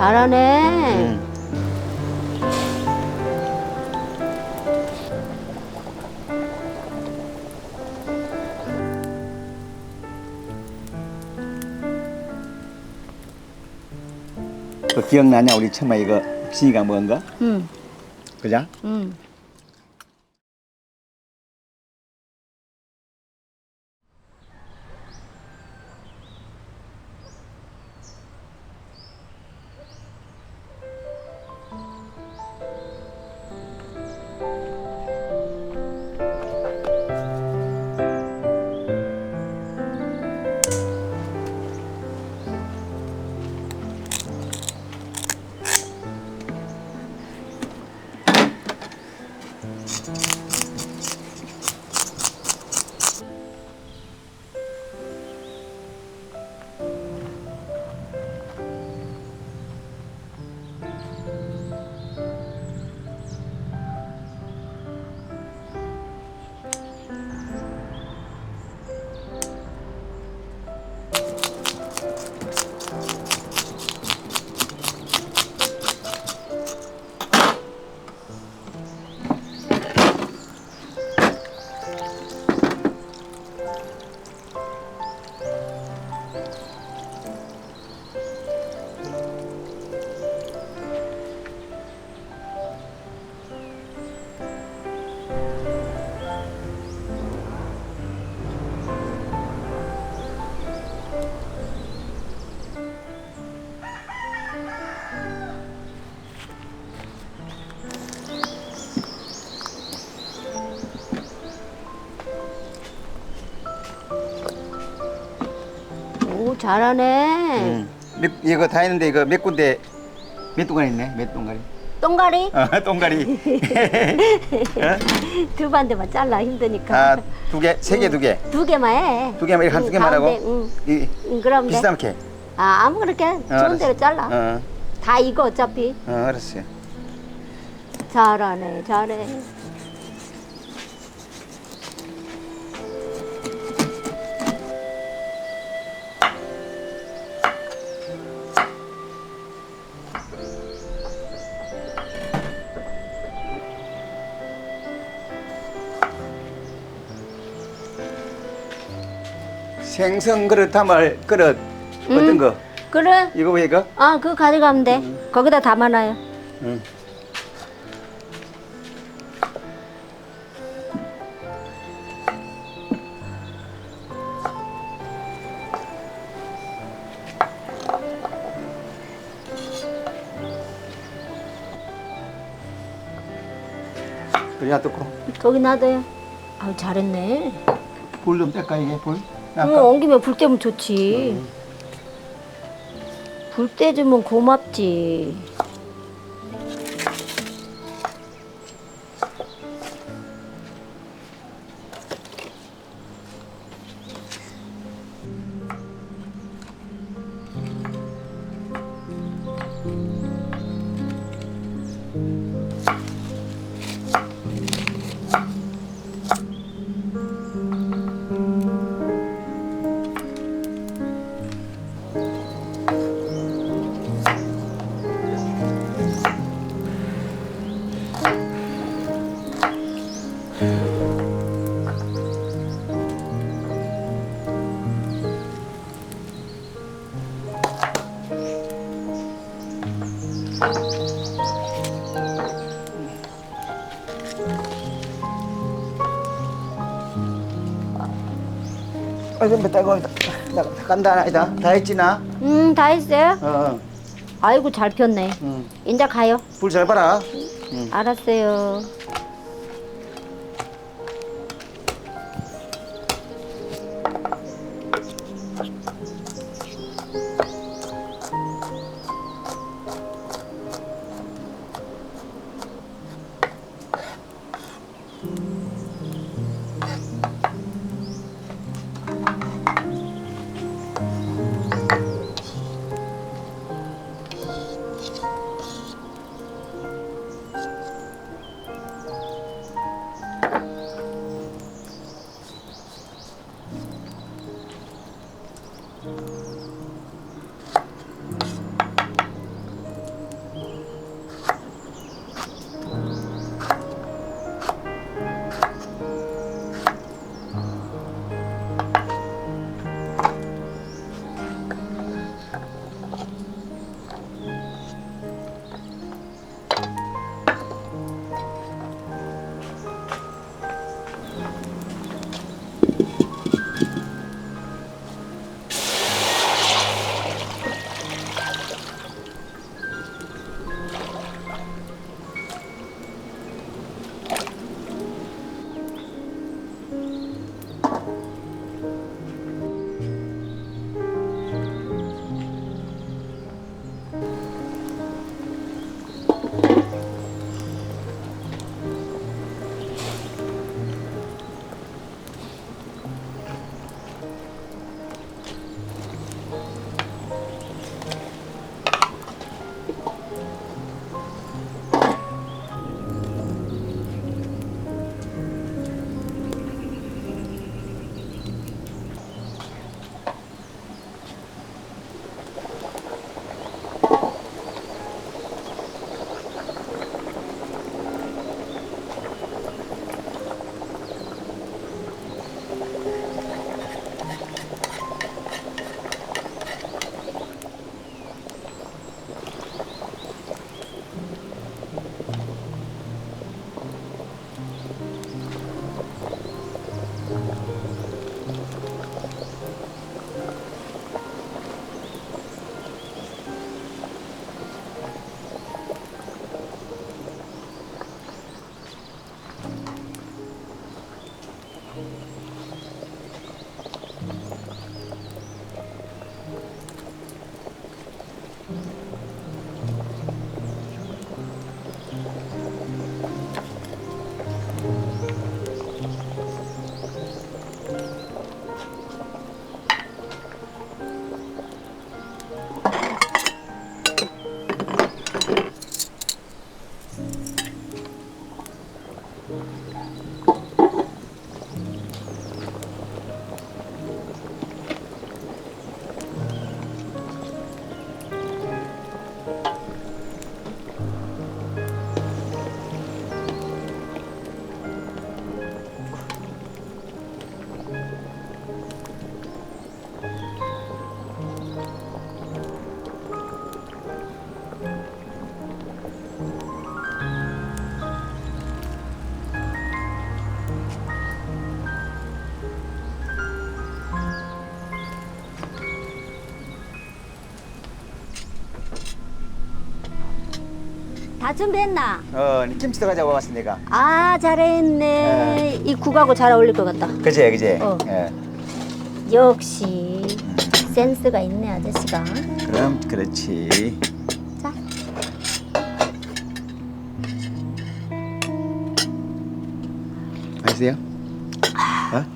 잘하네. 그 기억나냐? 우리 처음에 이거 시니강 먹은 거? 응. 그죠? 응. 오, 잘하네. 이거 다 했는데 이거 몇 군데 몇 동가리 있네? 몇 동가리? 똥가리? 동가리. 두 반대만 잘라 힘드니까. 아, 두 개, 세 개, 두 개. 두 개만 해. 두 개만 이렇게 한 두 개만 하고. 응. 그럼 돼. 비슷하게. 아, 아무 그렇게 좋은 대로 잘라. 다 이거 어차피. 알았어요. 잘하네, 잘해. 생선 그릇 담을 그릇 어떤 거? 그래? 이거 왜 이거? 아, 그거 가져가면 돼. 거기다 담아놔요. 응. 그래 놔두고. 거기 놔둬요. 아유, 잘했네. 불 좀 뗄까 이게 불? 옮기면 불 때면 좋지. 불 떼주면 고맙지. 좀 이따 나 간다 아니다. 다 했지 나? 다 했어요? 어. 아이고, 잘 폈네. 이제 가요. 불 잘 봐라. 알았어요. 다 준비했나? 김치 들어가자고 왔어 내가. 아, 잘했네. 이 국하고 잘 어울릴 것 같다. 그지 그지. 어. 예. 역시 센스가 있네, 아저씨가. 그럼 그렇지. 자. 맛있어요?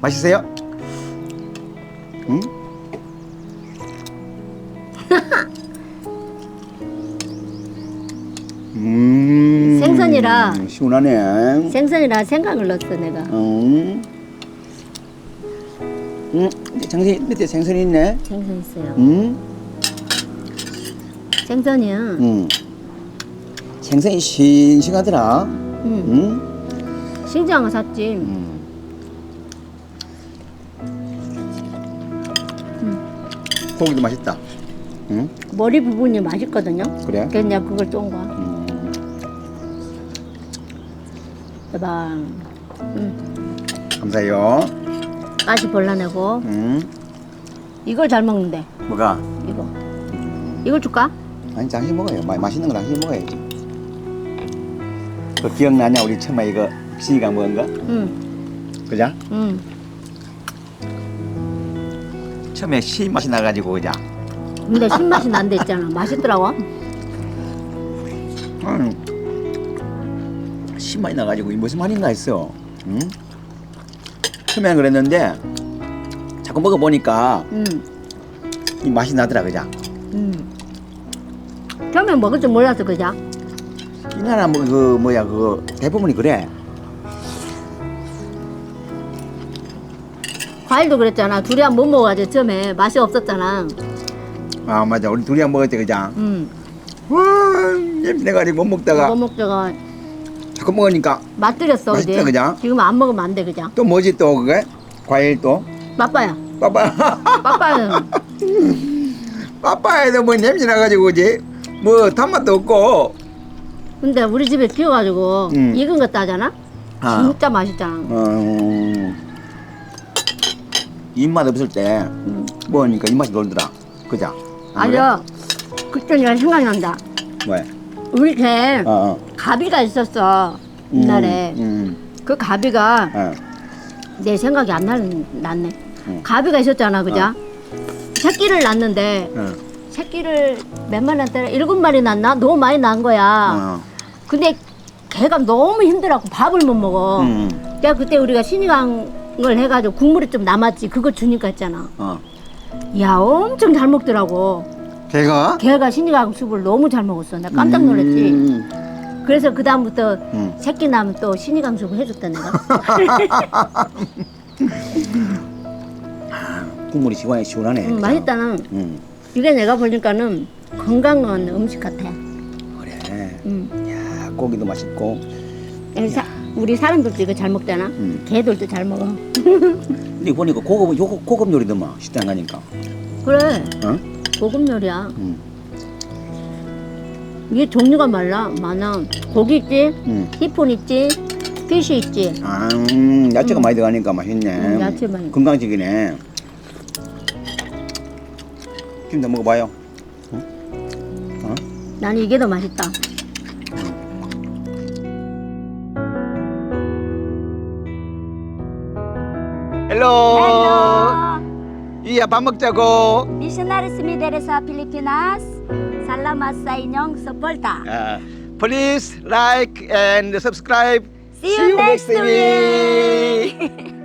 맛있어요? 응? 생선이라. 시원하네. 생선이라 생강을 넣었어, 내가. 장선이 밑에 생선이 있네. 생선 있어요. 생선이야. 생선이 싱싱하더라. 신기한 거 샀지. 고기도 맛있다. 응? 머리 부분이 맛있거든요. 그래? 그래서 내가 그걸 쫀 거야. 대박. 감사해요. 가시 벌라내고. 이걸 잘 먹는데. 뭐가? 이거. 이걸 줄까? 아니 당신 먹어요. 맛있는 거 당신 먹어야지. 그 기억나냐 우리 처음에 이거 시니강 먹은 거? 그자? 처음에 신맛이 나가지고 그자? 근데 신맛이 난데 있잖아. 맛있더라고. 신맛이 나가지고 이 무슨 말인가 했어. 응? 처음에는 그랬는데 자꾸 먹어보니까 이 맛이 나더라 그자? 처음에 먹을 줄 몰랐어, 그자? 이 나라 그 대부분이 그래. 과일도 그랬잖아. 두리안 못 먹어가지고 처음에 맛이 없었잖아. 아 맞아 우리 둘이 안 먹었지 그자? 와 냄새 나가지고 못 먹다가 못 먹다가 자꾸 먹으니까 맛들였어. 맛있다, 그지? 그죠? 지금 안 먹으면 안 돼, 그죠? 또 뭐지 또 그게? 과일 또? 빠빠야. 빠빠 빠빠는 빠빠에도 뭐 냄새 나가지고 그지? 뭐 단맛도 없고. 근데 우리 집에 키워가지고 익은 거 따잖아? 아. 진짜 맛있잖아. 입맛 없을 때 먹으니까 입맛이 돌더라. 그자? 아니야. 그때 내가 생각이 난다. 왜? 우리 개 가비가 있었어. 옛날에. 그 가비가 내 생각이 안 났네. 가비가 있었잖아, 그죠? 새끼를 낳는데 새끼를 몇 마리 낳았더라? 7마리 낳나? 너무 많이 낳은 거야. 근데 걔가 너무 힘들어갖고 밥을 못 먹어. 내가 그때 우리가 신이강을 해가지고 국물이 좀 남았지. 그거 주니까 했잖아. 야, 엄청 잘 먹더라고. 걔가 신이강 숲을 너무 잘 먹었어. 나 깜짝 놀랐지. 그래서 그 다음부터 새끼 낳으면 또 신이강 숲을 해줬다 내가. 국물이 시원하네. 맛있다. 이게 내가 보니까는 건강한 음식 같아. 그래. 야 고기도 맛있고. 우리 사람들도 이거 잘 먹잖아. 개들도 잘 먹어. 근데 보니까 고급 요리더만 식당 가니까. 그래. 고급 요리야. 이게 종류가 많아. 고기 있지, 히폰 있지, 피쉬 있지. 야채가 많이 들어가니까 맛있네. 야채 많이. 건강식이네. 좀 더 먹어봐요. 나는 이게 더 맛있다. Hello. Iya, 밥먹자고. Missionaries Mideresa Pilipinas. Salamat sa inyong suporta. Please like and subscribe. See you next week.